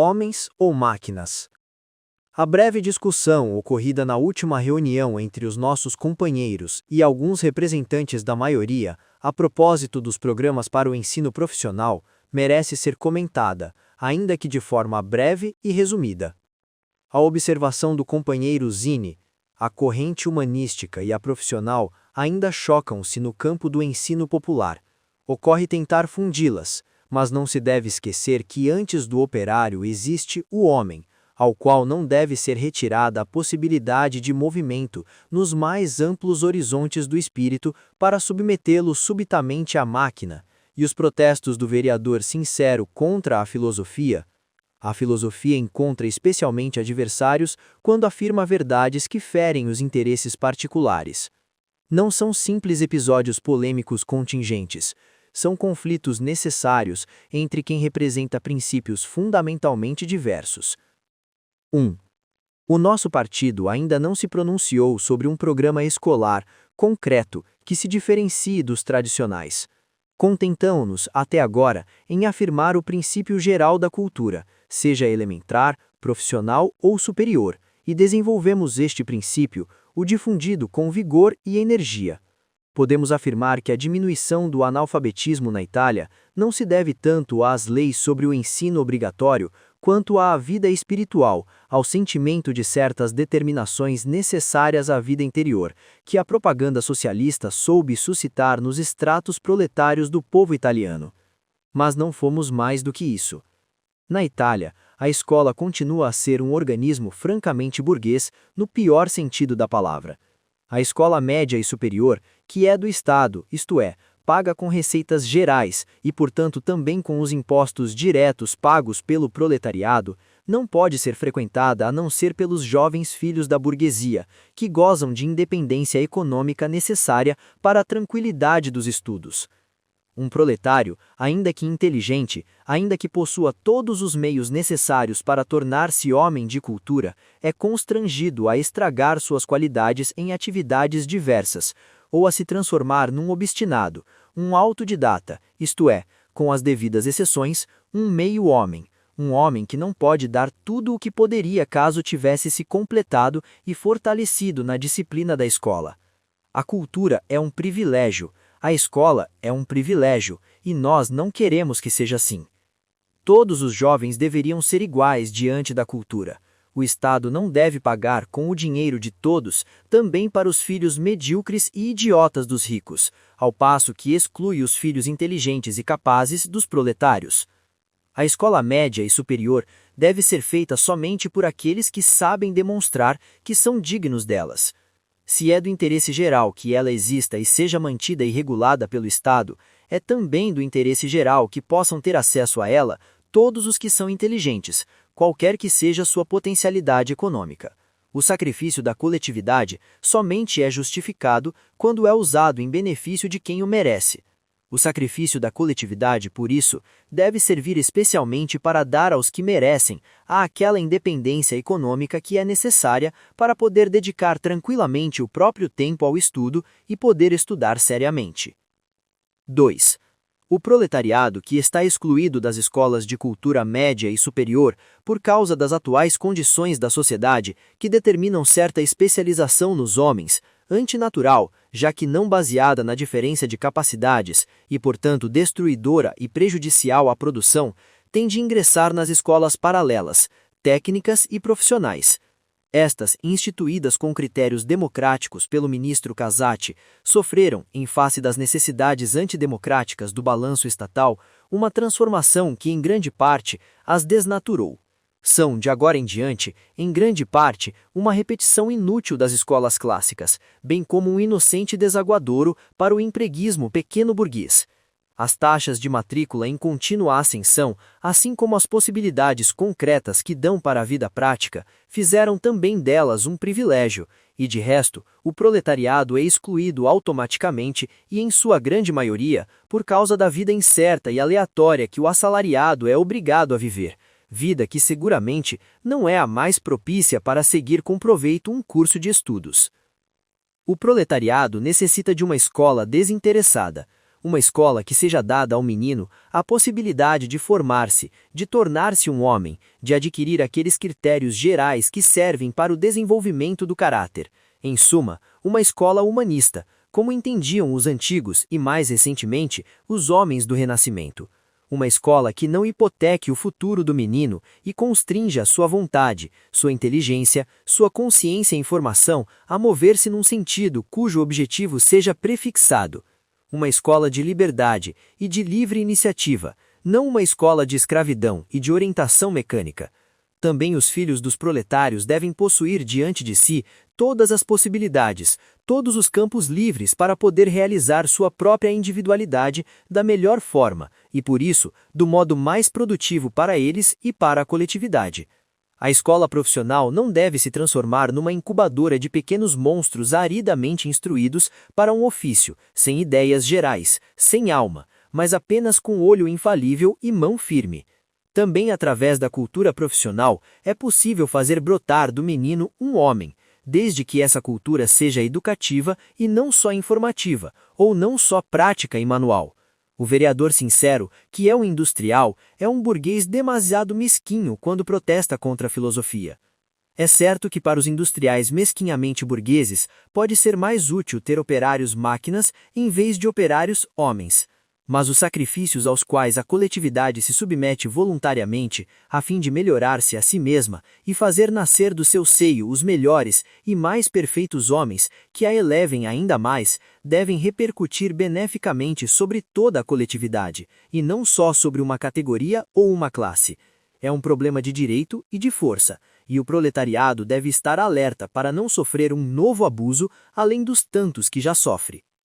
homens ou máquinas? A breve discussão ocorrida na última reunião entre os nossos companheiros e alguns representantes da maioria, a propósito dos programas para o ensino profissional, merece ser comentada, ainda que de forma breve e resumida. A observação do companheiro Zini, a corrente humanística e a profissional ainda chocam-se no campo do ensino popular. Ocorre tentar fundi-las, mas não se deve esquecer que antes do operário existe o homem, ao qual não deve ser retirada a possibilidade de movimento nos mais amplos horizontes do espírito para submetê-lo subitamente à máquina, e os protestos do vereador sincero contra a filosofia encontra especialmente adversários quando afirma verdades que ferem os interesses particulares. Não são simples episódios polêmicos contingentes, são conflitos necessários entre quem representa princípios fundamentalmente diversos. 1. O nosso partido ainda não se pronunciou sobre um programa escolar concreto que se diferencie dos tradicionais. Contentamo-nos, até agora, em afirmar o princípio geral da cultura, seja elementar, profissional ou superior, e desenvolvemos este princípio, o difundido com vigor e energia. Podemos afirmar que a diminuição do analfabetismo na Itália não se deve tanto às leis sobre o ensino obrigatório, quanto à vida espiritual, ao sentimento de certas determinações necessárias à vida interior, que a propaganda socialista soube suscitar nos estratos proletários do povo italiano. Mas não fomos mais do que isso. Na Itália, a escola continua a ser um organismo francamente burguês, no pior sentido da palavra. A escola média e superior, que é do Estado, isto é, paga com receitas gerais e, portanto, também com os impostos diretos pagos pelo proletariado, não pode ser frequentada a não ser pelos jovens filhos da burguesia, que gozam de independência econômica necessária para a tranquilidade dos estudos. Um proletário, ainda que inteligente, ainda que possua todos os meios necessários para tornar-se homem de cultura, é constrangido a estragar suas qualidades em atividades diversas, ou a se transformar num obstinado, um autodidata, isto é, com as devidas exceções, um meio-homem, um homem que não pode dar tudo o que poderia caso tivesse se completado e fortalecido na disciplina da escola. A cultura é um privilégio, a escola é um privilégio, e nós não queremos que seja assim. Todos os jovens deveriam ser iguais diante da cultura. O Estado não deve pagar com o dinheiro de todos também para os filhos medíocres e idiotas dos ricos, ao passo que exclui os filhos inteligentes e capazes dos proletários. A escola média e superior deve ser feita somente por aqueles que sabem demonstrar que são dignos delas. Se é do interesse geral que ela exista e seja mantida e regulada pelo Estado, é também do interesse geral que possam ter acesso a ela todos os que são inteligentes, qualquer que seja sua potencialidade econômica. O sacrifício da coletividade somente é justificado quando é usado em benefício de quem o merece. O sacrifício da coletividade, por isso, deve servir especialmente para dar aos que merecem aquela independência econômica que é necessária para poder dedicar tranquilamente o próprio tempo ao estudo e poder estudar seriamente. 2. O proletariado que está excluído das escolas de cultura média e superior por causa das atuais condições da sociedade que determinam certa especialização nos homens, antinatural, já que não baseada na diferença de capacidades e, portanto, destruidora e prejudicial à produção, tem de ingressar nas escolas paralelas, técnicas e profissionais. Estas, instituídas com critérios democráticos pelo ministro Casati, sofreram, em face das necessidades antidemocráticas do balanço estatal, uma transformação que, em grande parte, as desnaturou. São, de agora em diante, em grande parte, uma repetição inútil das escolas clássicas, bem como um inocente desaguadouro para o empreguismo pequeno-burguês. As taxas de matrícula em contínua ascensão, assim como as possibilidades concretas que dão para a vida prática, fizeram também delas um privilégio, e de resto, o proletariado é excluído automaticamente e, em sua grande maioria, por causa da vida incerta e aleatória que o assalariado é obrigado a viver, vida que seguramente não é a mais propícia para seguir com proveito um curso de estudos. O proletariado necessita de uma escola desinteressada, Uma escola que seja dada ao menino a possibilidade de formar-se, de tornar-se um homem, de adquirir aqueles critérios gerais que servem para o desenvolvimento do caráter. Em suma, uma escola humanista, como entendiam os antigos e, mais recentemente, os homens do Renascimento. Uma escola que não hipoteque o futuro do menino e constrinja sua vontade, sua inteligência, sua consciência e informação a mover-se num sentido cujo objetivo seja prefixado. Uma escola de liberdade e de livre iniciativa, não uma escola de escravidão e de orientação mecânica. Também os filhos dos proletários devem possuir diante de si todas as possibilidades, todos os campos livres para poder realizar sua própria individualidade da melhor forma e, por isso, do modo mais produtivo para eles e para a coletividade. A escola profissional não deve se transformar numa incubadora de pequenos monstros aridamente instruídos para um ofício, sem ideias gerais, sem alma, mas apenas com olho infalível e mão firme. Também através da cultura profissional é possível fazer brotar do menino um homem, desde que essa cultura seja educativa e não só informativa, ou não só prática e manual. O vereador sincero, que é um industrial, é um burguês demasiado mesquinho quando protesta contra a filosofia. É certo que para os industriais mesquinhamente burgueses pode ser mais útil ter operários máquinas em vez de operários homens. Mas os sacrifícios aos quais a coletividade se submete voluntariamente, a fim de melhorar-se a si mesma e fazer nascer do seu seio os melhores e mais perfeitos homens, que a elevem ainda mais, devem repercutir beneficamente sobre toda a coletividade, e não só sobre uma categoria ou uma classe. É um problema de direito e de força, e o proletariado deve estar alerta para não sofrer um novo abuso além dos tantos que já sofre.